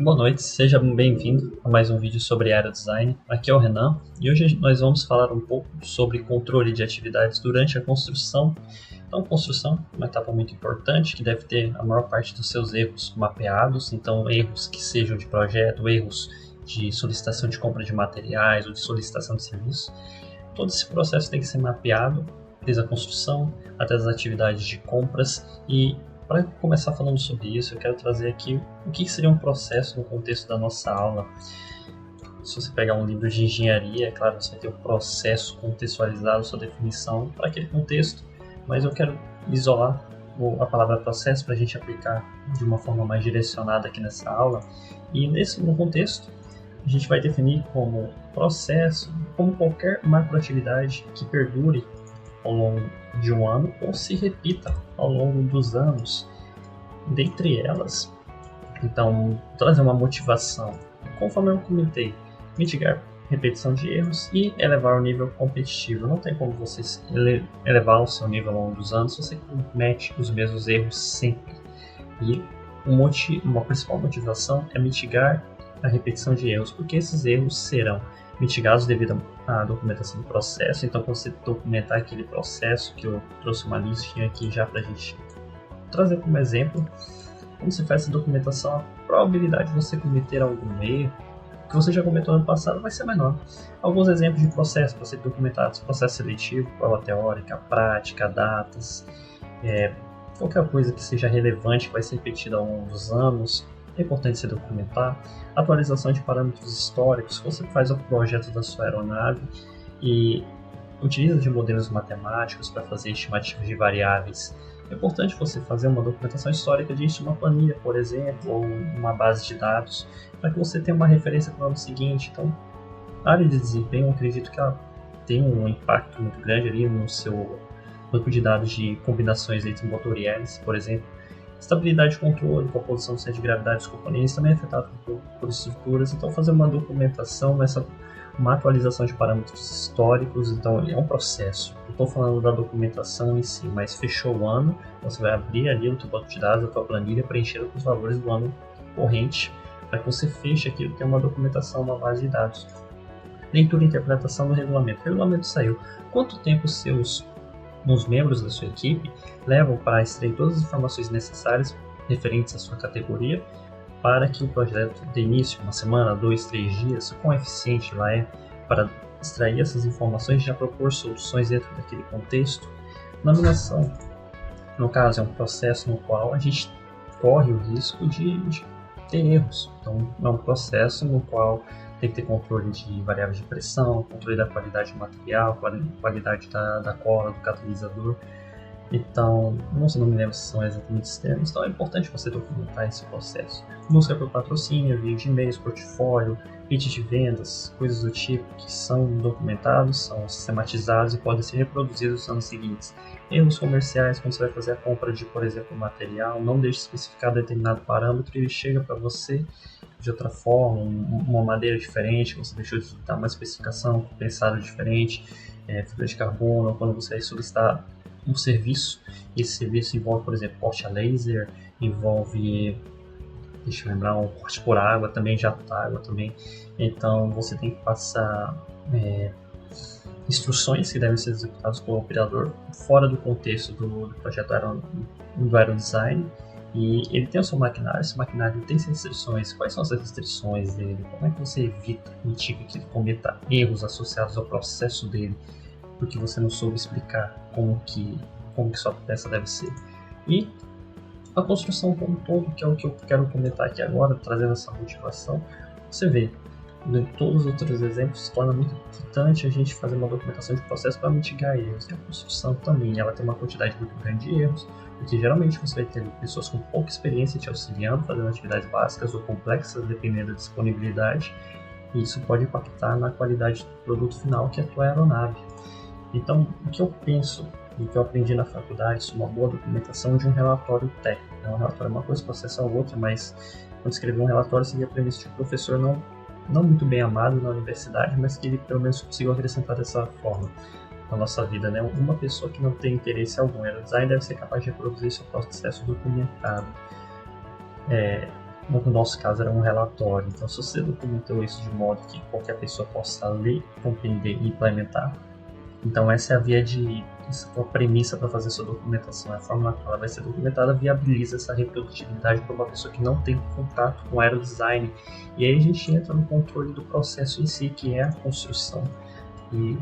Boa noite, seja bem-vindo a mais um vídeo sobre aerodesign. Aqui é o Renan e hoje nós vamos falar um pouco sobre controle de atividades durante a construção. Então, construção é uma etapa muito importante que deve ter a maior parte dos seus erros mapeados, então erros que sejam de projeto, erros de solicitação de compra de materiais ou de solicitação de serviços. Todo esse processo tem que ser mapeado, desde a construção até as atividades de compras. E para começar falando sobre isso, eu quero trazer aqui o que seria um processo no contexto da nossa aula. Se você pegar um livro de engenharia, é claro, você vai ter o processo contextualizado, sua definição para aquele contexto, mas eu quero isolar a palavra processo para a gente aplicar de uma forma mais direcionada aqui nessa aula. E no contexto, a gente vai definir como processo, como qualquer macroatividade que perdure ao longo de um ano ou se repita ao longo dos anos. Dentre elas, então, trazer uma motivação, conforme eu comentei, mitigar repetição de erros e elevar o nível competitivo. Não tem como você elevar o seu nível ao longo dos anos se você comete os mesmos erros sempre. E uma principal motivação é mitigar a repetição de erros, porque esses erros serão mitigados devido à documentação do processo. Então, quando você documentar aquele processo, que eu trouxe uma listinha aqui já para a gente trazer como exemplo, quando você faz essa documentação, a probabilidade de você cometer algum erro que você já cometeu no passado vai ser menor. Alguns exemplos de processo para ser documentados: processo seletivo, prova teórica, prática, datas, qualquer coisa que seja relevante que vai ser repetida ao longo dos anos. É importante se documentar. Atualização de parâmetros históricos. Você faz o projeto da sua aeronave e utiliza de modelos matemáticos para fazer estimativas de variáveis. É importante você fazer uma documentação histórica disso, uma planilha, por exemplo, ou uma base de dados, para que você tenha uma referência para o ano seguinte. Então, a área de desempenho, eu acredito que ela tem um impacto muito grande ali no seu banco de dados de combinações entre motor e hélice, por exemplo. Estabilidade de controle, com a posição do centro de gravidade dos componentes também é afetado por estruturas. Então, fazer uma documentação, uma atualização de parâmetros históricos, então é um processo. Eu estou falando da documentação em si, mas fechou o ano, você vai abrir ali o teu banco de dados, a tua planilha, preenchendo com os valores do ano corrente, para que você feche aquilo que é uma documentação, uma base de dados. Leitura e interpretação do regulamento. O regulamento saiu. Quanto tempo os membros da sua equipe levam para extrair todas as informações necessárias referentes à sua categoria para que o projeto dê início, uma semana, 2, 3 dias, quão eficiente lá é para extrair essas informações e já propor soluções dentro daquele contexto. Laminação, no caso, é um processo no qual a gente corre o risco de ter erros. Então, é um processo no qual tem que ter controle de variáveis de pressão, controle da qualidade do material, qualidade da cola, do catalisador. Então, não me lembro se são exatamente os termos, então é importante você documentar esse processo. Busca por patrocínio, envio de e-mails, portfólio, pitch de vendas, coisas do tipo que são documentados, são sistematizados e podem ser reproduzidos nos anos seguintes. Erros comerciais, quando você vai fazer a compra de, por exemplo, material, não deixe especificado determinado parâmetro e ele chega para você de outra forma, uma madeira diferente, você deixou de dar uma especificação pensada diferente, fibra de carbono, quando você vai solicitar um serviço, esse serviço envolve, por exemplo, corte a laser, envolve, deixa eu lembrar, um corte por água também, jato d'água também. Então você tem que passar instruções que devem ser executadas pelo operador fora do contexto do projeto do aerodesign. E ele tem o seu maquinário, esse maquinário tem restrições. Quais são as restrições dele? Como é que você evita, mitiga que ele cometa erros associados ao processo dele, porque você não soube explicar como que sua peça deve ser? E a construção como um todo, que é o que eu quero comentar aqui agora, trazendo essa motivação. Você vê, em todos os outros exemplos, se torna muito importante a gente fazer uma documentação de processo para mitigar erros. E a construção também, ela tem uma quantidade muito grande de erros, porque geralmente você vai ter pessoas com pouca experiência te auxiliando, fazendo atividades básicas ou complexas, dependendo da disponibilidade, e isso pode impactar na qualidade do produto final, que é a tua aeronave. Então, o que eu penso e o que eu aprendi na faculdade sobre uma boa documentação de um relatório técnico. Um relatório é uma coisa, processo é outra, mas quando escrever um relatório, seria para mim de um professor não muito bem amado na universidade, mas que ele pelo menos conseguiu acrescentar dessa forma na nossa vida, né? Uma pessoa que não tem interesse algum em aerodesign deve ser capaz de reproduzir seu processo documentado. no nosso caso era um relatório. Então, se você documentou isso de modo que qualquer pessoa possa ler, compreender e implementar, então essa é a via essa é a premissa para fazer sua documentação. A forma como ela vai ser documentada viabiliza essa reprodutibilidade para uma pessoa que não tem contato com aerodesign. E aí a gente entra no controle do processo em si, que é a construção. E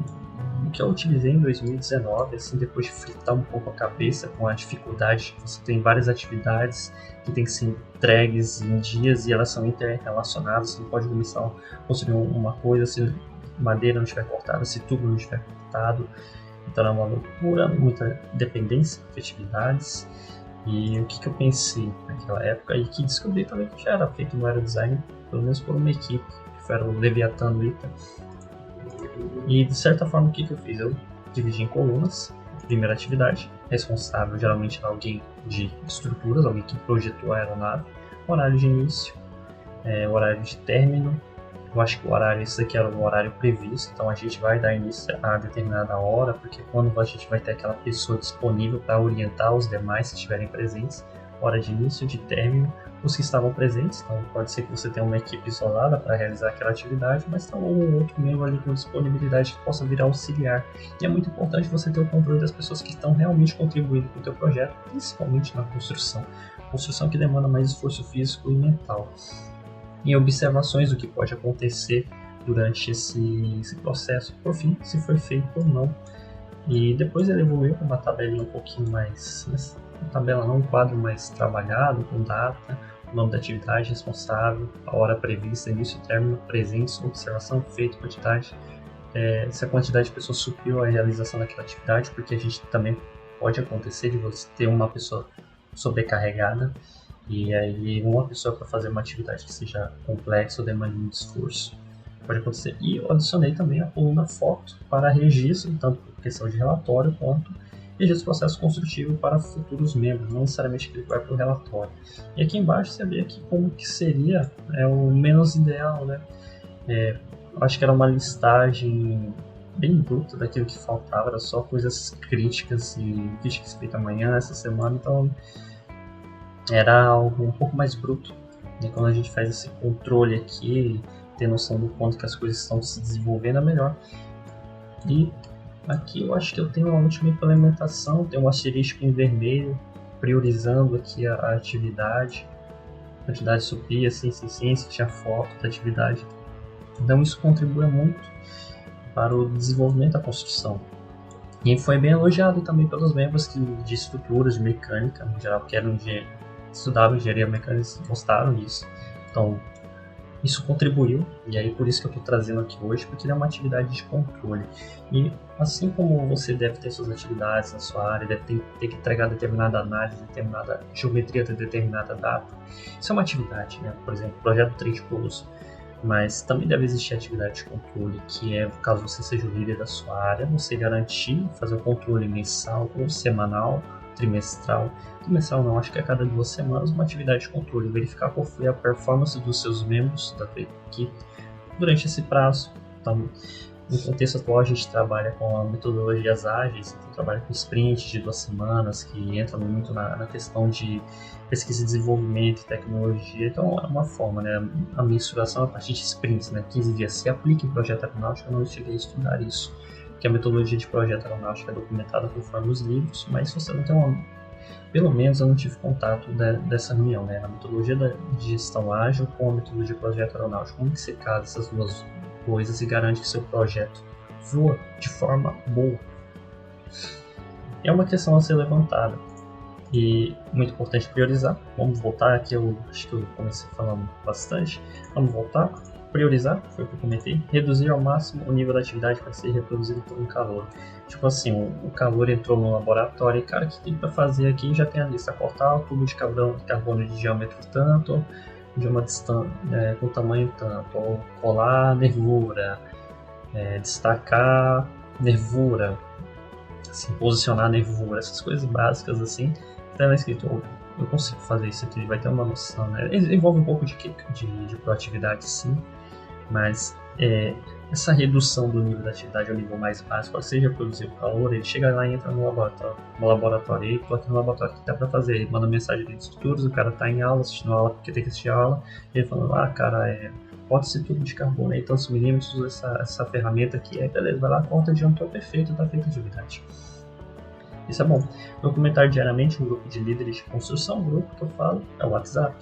o que eu utilizei em 2019, assim, depois de fritar um pouco a cabeça com a dificuldade, você tem várias atividades que tem que ser entregues em dias e elas são interrelacionadas. Você não pode começar a construir uma coisa se madeira não estiver cortada, se tubo não estiver cortado. Então é uma loucura, muita dependência de atividades. E o que eu pensei naquela época, e que descobri também que já era feito no aerodesign, pelo menos por uma equipe, que era o Leviathan Luita. E de certa forma o que eu fiz? Eu dividi em colunas. Primeira atividade, responsável geralmente era alguém de estruturas, alguém que projetou a aeronave. Horário de início, horário de término. Eu acho que o horário, esse aqui era o horário previsto, então a gente vai dar início a determinada hora, porque quando a gente vai ter aquela pessoa disponível para orientar os demais que estiverem presentes. Hora de início, de término, os que estavam presentes, então pode ser que você tenha uma equipe isolada para realizar aquela atividade, mas tem um outro membro ali com disponibilidade que possa vir auxiliar. E é muito importante você ter o controle das pessoas que estão realmente contribuindo com o teu projeto, principalmente na construção. Construção que demanda mais esforço físico e mental. E observações do que pode acontecer durante esse processo, por fim, se foi feito ou não. E depois ele evoluiu para uma tabelinha um pouquinho mais, uma tabela não, um quadro mais trabalhado, com data, o nome da atividade, responsável, a hora prevista, início, término, presentes, observação, feito, quantidade, se a quantidade de pessoas supriu a realização daquela atividade, porque a gente também pode acontecer de você ter uma pessoa sobrecarregada, e aí uma pessoa para fazer uma atividade que seja complexa ou demande muito esforço. Pode acontecer. E eu adicionei também a coluna foto para registro, tanto por questão de relatório quanto registro do processo construtivo para futuros membros, não necessariamente que ele vai para o relatório. E aqui embaixo você vê aqui como que seria o menos ideal, né? Acho que era uma listagem bem bruta daquilo que faltava, era só coisas críticas e críticas feitas amanhã, essa semana, então era algo um pouco mais bruto. E quando a gente faz esse controle aqui, ter noção do quanto que as coisas estão se desenvolvendo é melhor. E aqui eu acho que eu tenho uma última implementação, tem um asterisco em vermelho, priorizando aqui a atividade, quantidade supria, ciência, tinha foto da atividade. Então isso contribui muito para o desenvolvimento da construção. E foi bem elogiado também pelos membros de estruturas, de mecânica, no geral, que estudavam engenharia mecânica e gostaram disso. Então, isso contribuiu, e aí por isso que eu estou trazendo aqui hoje, porque ele é uma atividade de controle. E assim como você deve ter suas atividades na sua área, deve ter que entregar determinada análise, determinada geometria de determinada data, isso é uma atividade, né? Por exemplo, projeto 3 Plus. Mas também deve existir atividade de controle, que é, caso você seja o líder da sua área, você garantir, fazer o controle mensal ou semanal, trimestral não, acho que a cada 2 semanas, uma atividade de controle, verificar qual foi a performance dos seus membros da tua equipe durante esse prazo. Então, no contexto atual, a gente trabalha com metodologias ágeis, então trabalha com sprint de 2 semanas, que entra muito na questão de pesquisa e desenvolvimento, tecnologia. Então, é uma forma, né? A mensuração a partir de sprints, né? 15 dias. Se aplica em projeto aeronáutico, eu não cheguei a estudar isso, porque a metodologia de projeto aeronáutico é documentada conforme os livros, mas se você não tem pelo menos eu não tive contato dessa reunião, né? Na metodologia de gestão ágil com a metodologia de projeto aeronáutico, como que você casa essas duas coisas e garante que seu projeto voa de forma boa? É uma questão a ser levantada e muito importante priorizar. Vamos voltar aqui, eu acho que eu comecei falando bastante. Vamos voltar, priorizar, foi o que eu comentei, reduzir ao máximo o nível da atividade para ser reproduzido por um calor. Tipo assim, o calor entrou no laboratório e, cara, o que tem para fazer aqui? Já tem a lista: cortar o tubo de carbono de diâmetro tanto, de uma distância, com tamanho tanto, ou colar nervura, destacar nervura, assim, posicionar nervura, essas coisas básicas assim. Está escrito, eu consigo fazer isso aqui, vai ter uma noção, né? Envolve um pouco de proatividade, sim, Mas essa redução do nível da atividade ao nível mais básico, ou seja, produzir calor, ele chega lá e entra no laboratório, e estou aqui no laboratório, o que dá para fazer? Ele manda mensagem de estudos, o cara está em aula, assistindo aula porque tem que assistir a aula, e ele falando, cara, pode ser tubo de carbono aí, tantos milímetros, usa essa ferramenta aqui, aí beleza, vai lá, corta, adiantou, perfeito, tá feita a atividade. Isso é bom. Documentar diariamente um grupo de líderes de construção, um grupo que eu falo é o WhatsApp.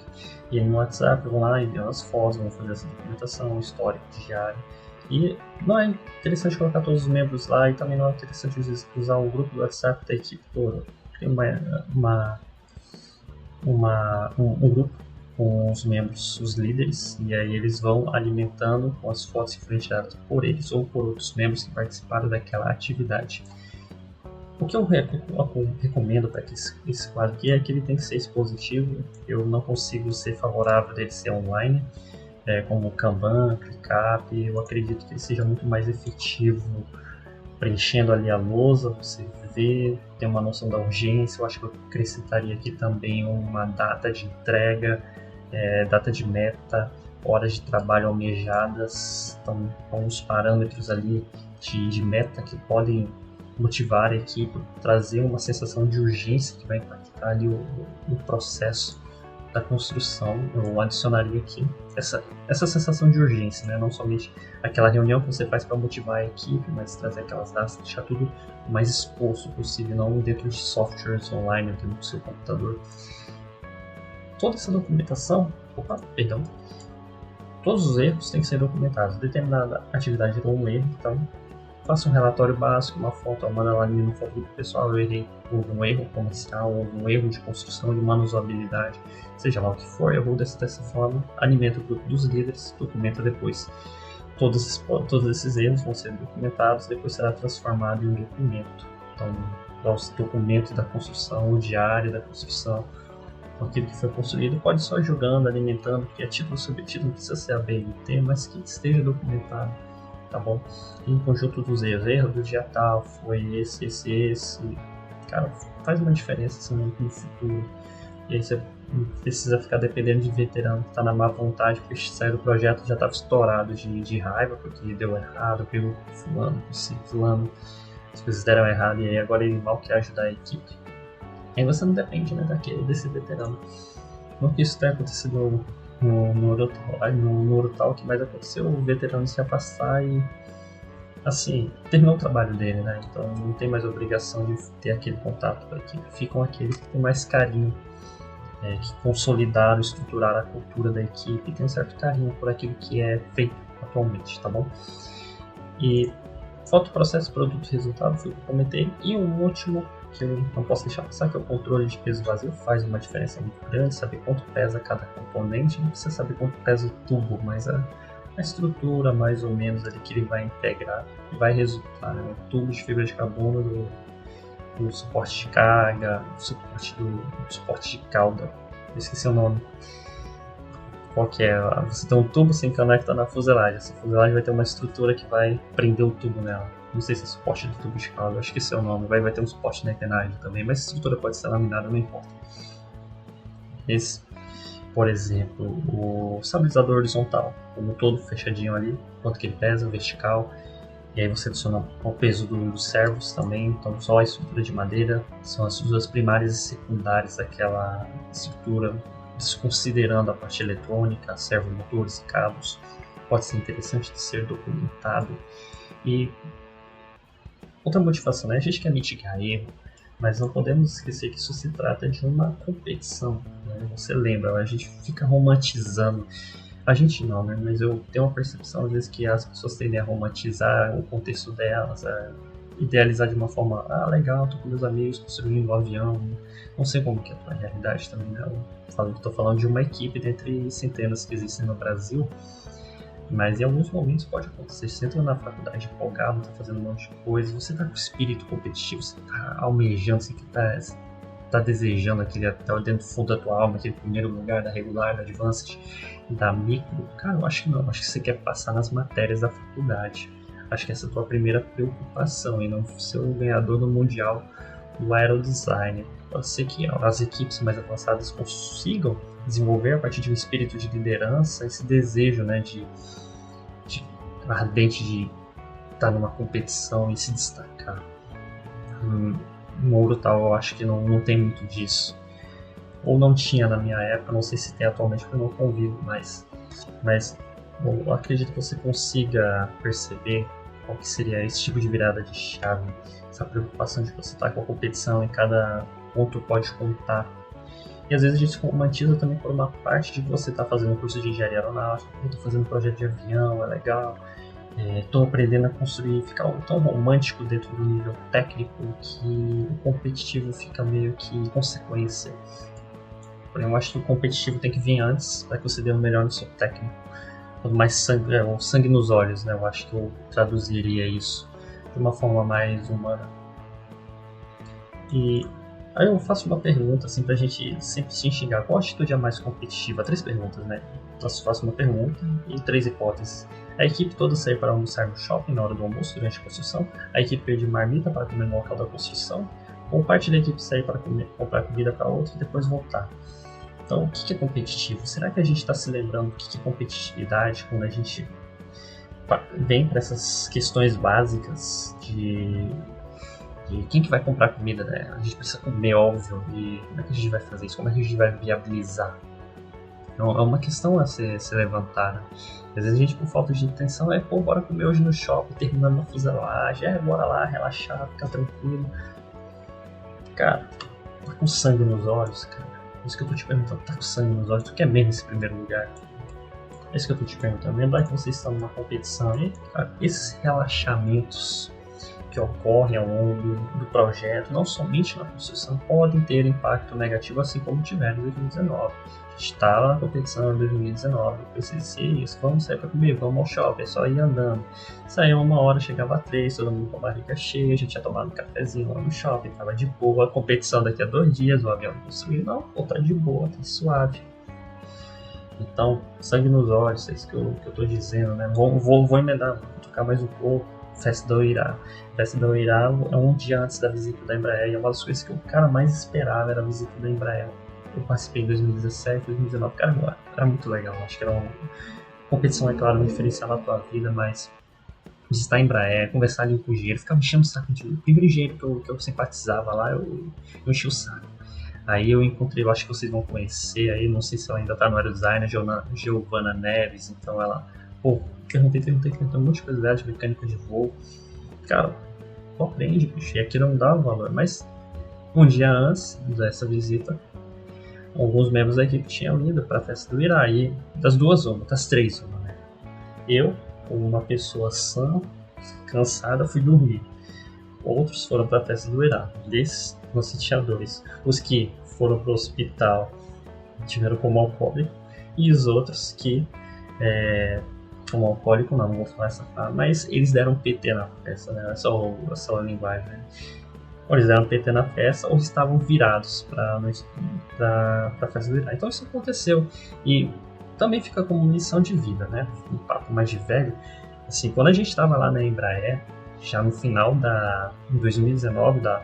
E aí no WhatsApp vão lá enviar as fotos, vão fazer essa documentação, histórico diário. E não é interessante colocar todos os membros lá, e também não é interessante usar o grupo do WhatsApp da equipe toda. Tem um grupo com os membros, os líderes, e aí eles vão alimentando com as fotos que foram tiradas por eles ou por outros membros que participaram daquela atividade. O que eu recomendo para que esse quadro aqui é que ele tem que ser expositivo. Eu não consigo ser favorável dele ser online, como o Kanban, ClickUp. Eu acredito que ele seja muito mais efetivo preenchendo ali a lousa, você vê, tem uma noção da urgência. Eu acho que eu acrescentaria aqui também uma data de entrega, data de meta, horas de trabalho almejadas, então uns parâmetros ali de meta que podem motivar a equipe, trazer uma sensação de urgência que vai impactar ali o processo da construção. Eu adicionaria aqui essa sensação de urgência, né? Não somente aquela reunião que você faz para motivar a equipe, mas trazer aquelas datas, deixar tudo o mais exposto possível, não dentro de softwares online, dentro do seu computador. Toda essa documentação, todos os erros têm que ser documentados. Determinada atividade gerou um erro, então faça um relatório básico, uma foto, manda lá no foto do pessoal, eu errei, houve um erro comercial, houve um erro de construção, de manuseabilidade, seja lá o que for, eu vou dessa forma, alimento o grupo dos líderes, documenta depois. Todos esses erros vão ser documentados, depois será transformado em um documento. Então, os documentos da construção, o diário da construção, aquilo que foi construído, pode só ir jogando, alimentando, porque é título sobre título, não precisa ser ABNT, mas que esteja documentado. Tá bom? E em conjunto dos erros do dia tal, foi esse, cara, faz uma diferença assim, no futuro. E aí você não precisa ficar dependendo de veterano que tá na má vontade, porque saiu do projeto já estava estourado de raiva, porque deu errado, pegou fulano, as coisas deram errado, e aí agora ele mal quer ajudar a equipe. Aí você não depende, né, desse veterano. Não que isso tenha acontecido no Eurotalk, mas aconteceu o veterano se afastar e, assim, terminou o trabalho dele, né? Então não tem mais obrigação de ter aquele contato com a equipe. Ficam aqueles que têm mais carinho, que consolidaram, estruturaram a cultura da equipe e tem um certo carinho por aquilo que é feito atualmente, tá bom? E foto, processo, produto, resultado, foi o que eu comentei. E um último que eu não posso deixar passar, que é o controle de peso vazio. Faz uma diferença muito grande, saber quanto pesa cada componente. Não precisa saber quanto pesa o tubo, mas a estrutura mais ou menos ali que ele vai integrar vai resultar, né? Tubo de fibra de carbono do suporte de carga, do suporte de cauda, eu esqueci o nome. Qual que é? Você tem um tubo sem cana que está na fuselagem. Essa fuselagem vai ter uma estrutura que vai prender o tubo nela. Não sei se é suporte do tubo de cauda, acho que esse é o nome. Vai ter um suporte na engrenagem também, mas a estrutura pode ser laminada, não importa. Esse, por exemplo, o estabilizador horizontal, como todo fechadinho ali, quanto que ele pesa, vertical. E aí você adiciona o peso dos servos também, então só a estrutura de madeira são as duas primárias e secundárias daquela estrutura, desconsiderando a parte eletrônica, servomotores e cabos. Pode ser interessante de ser documentado. E outra motivação, né? A gente quer mitigar erro, mas não podemos esquecer que isso se trata de uma competição, né? Você lembra, a gente fica romantizando. A gente não, né? Mas eu tenho uma percepção às vezes que as pessoas tendem a romantizar o contexto delas, a idealizar de uma forma, legal, tô com meus amigos construindo um avião. Não sei como que é a tua realidade também, né? Estou falando de uma equipe dentre centenas que existem no Brasil, mas em alguns momentos pode acontecer. Você entra na faculdade empolgado, tá fazendo um monte de coisa, você tá com espírito competitivo, você tá almejando, você tá desejando aquele até dentro do fundo da tua alma, aquele primeiro lugar da regular, da advanced, da micro. Cara, eu acho que não, acho que você quer passar nas matérias da faculdade. Acho que essa é a tua primeira preocupação e não ser o ganhador do mundial do aerodesign. Pode ser que as equipes mais avançadas consigam desenvolver a partir de um espírito de liderança, esse desejo, né, ardente de estar numa competição e se destacar. No Urutau eu acho que não tem muito disso. Ou não tinha na minha época, não sei se tem atualmente porque eu não convivo mais. Mas eu acredito que você consiga perceber qual que seria esse tipo de virada de chave. Essa preocupação de você estar com a competição e cada ponto pode contar. E às vezes a gente se romantiza também por uma parte de você estar fazendo um curso de engenharia aeronáutica, eu estou fazendo um projeto de avião, é legal, estou aprendendo a construir, ficar tão romântico dentro do nível técnico que o competitivo fica meio que consequência. Porém, eu acho que o competitivo tem que vir antes para que você dê o melhor no seu técnico. Quanto mais sangue, o sangue nos olhos, né? Eu acho que eu traduziria isso de uma forma mais humana. E aí eu faço uma pergunta, assim, pra gente sempre se enxergar. Qual atitude é a mais competitiva? 3 perguntas, né? Eu faço uma pergunta e 3 hipóteses. A equipe toda sair para almoçar no shopping na hora do almoço, durante a construção. A equipe pedir marmita para comer no local da construção. Ou parte da equipe sair para comprar comida para outra e depois voltar. Então, o que é competitivo? Será que a gente está se lembrando do que é competitividade quando a gente vem para essas questões básicas de quem que vai comprar comida, né? A gente precisa comer, óbvio, e como é que a gente vai fazer isso? Como é que a gente vai viabilizar? Então, é uma questão a se levantar, né? Às vezes a gente, por falta de intenção, bora comer hoje no shopping, terminando uma fuselagem, bora lá, relaxar, ficar tranquilo. Cara, tá com sangue nos olhos, cara. É isso que eu tô te perguntando, tá com sangue nos olhos, tu quer mesmo esse primeiro lugar? É isso que eu tô te perguntando. Lembrar que vocês estão numa competição e, cara, esses relaxamentos que ocorrem ao longo do projeto, não somente na construção, podem ter impacto negativo, assim como tiveram em 2019. A gente estava na competição em 2019, precisa ser isso, vamos sair para comer, vamos ao shopping, é só ir andando. Saiu 1 hora, chegava 3, todo mundo com a barriga cheia, a gente tinha tomado um cafezinho lá no shopping, tava de boa, a competição daqui a 2 dias, o avião construiu, não, tá de boa, tá suave. Então, sangue nos olhos, é isso que eu tô dizendo, né? Vou emendar, vou tocar mais um pouco. Festa da Oirá. Festa da Oirá é um dia antes da visita da Embraer, e uma das coisas que o cara mais esperava era a visita da Embraer. Eu participei em 2017, 2019, cara, era muito legal. Acho que era uma competição, é claro, um diferencial na tua vida, mas visitar a Embraer, conversar ali com o engenheiro, ficar mexendo o saco de. O primeiro engenheiro que eu simpatizava lá, eu enchi o saco. Aí eu encontrei, eu acho que vocês vão conhecer aí, não sei se ela ainda tá no aerodesign, a Giovana Neves, então ela, perguntei um monte de coisa de mecânica de voo. Cara, tu aprende, bicho, e aqui não dá valor, mas um dia antes dessa visita, alguns membros da equipe tinham ido para a festa do Irá, e das 3 né? Eu, como uma pessoa sã, cansada, fui dormir. Outros foram para a festa do Irá. Desses, você tinha 2. Os que foram para o hospital tiveram como alcoólico, e os outros que, como alcoólico, não vou falar essa palavra, mas eles deram PT na festa, né? É só a linguagem, né? Ou eles deram PT na festa, ou estavam virados para a festa do Irá. Então isso aconteceu, e também fica como lição de vida, né? Um papo mais de velho. Assim, quando a gente estava lá na Embraer, já no final em 2019 da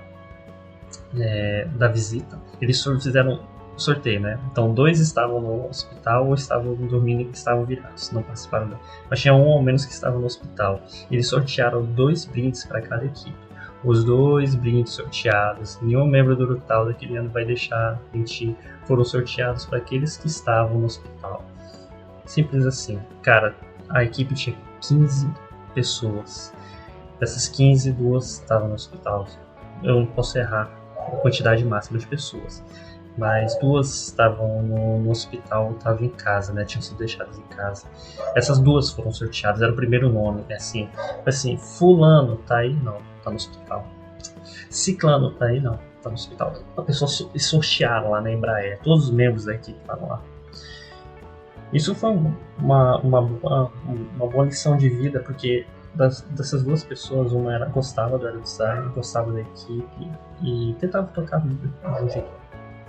visita, eles fizeram um sorteio, né? Então 2 estavam no hospital ou estavam dormindo e estavam virados, não participaram. Mas tinha um ou menos que estava no hospital. Eles sortearam 2 brindes para cada equipe. Os 2 brindes sorteados, nenhum membro do Urutau daquele ano vai deixar mentir, foram sorteados para aqueles que estavam no hospital. Simples assim. Cara, a equipe tinha 15 pessoas. Dessas 15, 2 estavam no hospital. Eu não posso errar a quantidade máxima de pessoas, mas 2 estavam no hospital, estavam em casa, né? Tinham sido deixadas em casa. Essas 2 foram sorteadas, era o primeiro nome, né? Assim, fulano tá aí? Não, tá no hospital. Ciclano tá aí? Não, tá no hospital. A pessoa sortearam lá na Embraer, todos os membros da equipe estavam lá. Isso foi uma boa lição de vida, porque dessas 2 pessoas, uma gostava do aerodesign, gostava da equipe e tentava tocar a vida de um jeito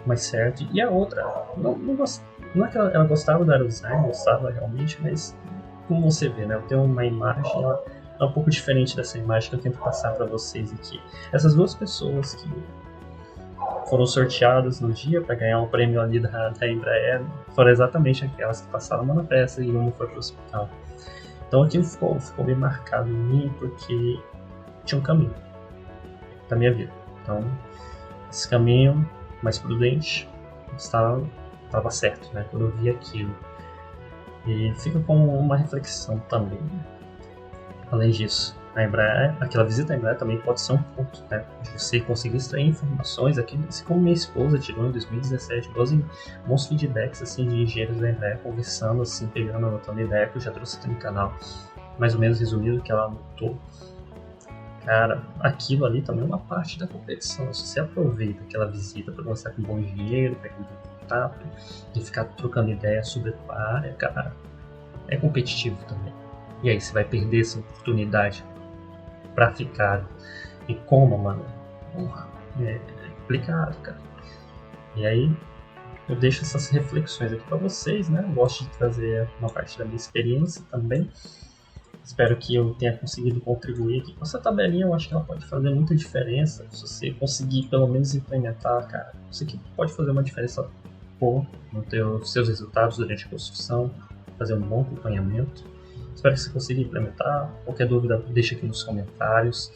mais certo, e a outra não é que ela gostava do aerodesign, gostava realmente, mas como você vê, né, eu tenho uma imagem, ela é um pouco diferente dessa imagem que eu tento passar para vocês aqui. Essas 2 pessoas que foram sorteadas no dia para ganhar um prêmio ali da Embraer foram exatamente aquelas que passaram uma na festa e uma foi para o hospital. Então aquilo ficou bem marcado em mim porque tinha um caminho da minha vida. Então esse caminho mais prudente estava certo, né? Quando eu vi aquilo. E fica como uma reflexão também. Além disso, aquela visita à Embraer também pode ser um ponto, né? De você conseguir extrair informações aqui, assim como minha esposa tirou em 2017, bons feedbacks assim, de engenheiros da Embraer conversando, assim, pegando, anotando ideia, que eu já trouxe aqui no canal, mais ou menos resumido o que ela anotou. Cara, aquilo ali também é uma parte da competição. Se você aproveita aquela visita para conversar com um bom engenheiro, pegar um contato e ficar trocando ideias sobre a tua área, cara, é competitivo também. E aí, você vai perder essa oportunidade pra ficar. E como, mano? É complicado, cara. E aí, eu deixo essas reflexões aqui pra vocês, né? Eu gosto de trazer uma parte da minha experiência também. Espero que eu tenha conseguido contribuir aqui com essa tabelinha. Eu acho que ela pode fazer muita diferença. Se você conseguir pelo menos implementar, cara, isso aqui pode fazer uma diferença boa nos seus resultados durante a construção, fazer um bom acompanhamento. Espero que você consiga implementar. Qualquer dúvida, deixa aqui nos comentários.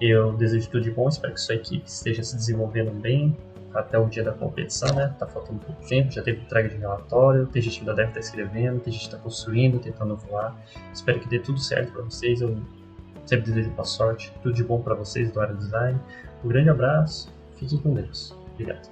Eu desejo tudo de bom. Espero que sua equipe esteja se desenvolvendo bem até o dia da competição, né? Tá faltando pouco tempo, já teve entrega de relatório, tem gente que ainda deve estar escrevendo, tem gente que está construindo, tentando voar. Espero que dê tudo certo para vocês. Eu sempre desejo boa sorte, tudo de bom para vocês do Área Design. Um grande abraço, fiquem com Deus. Obrigado.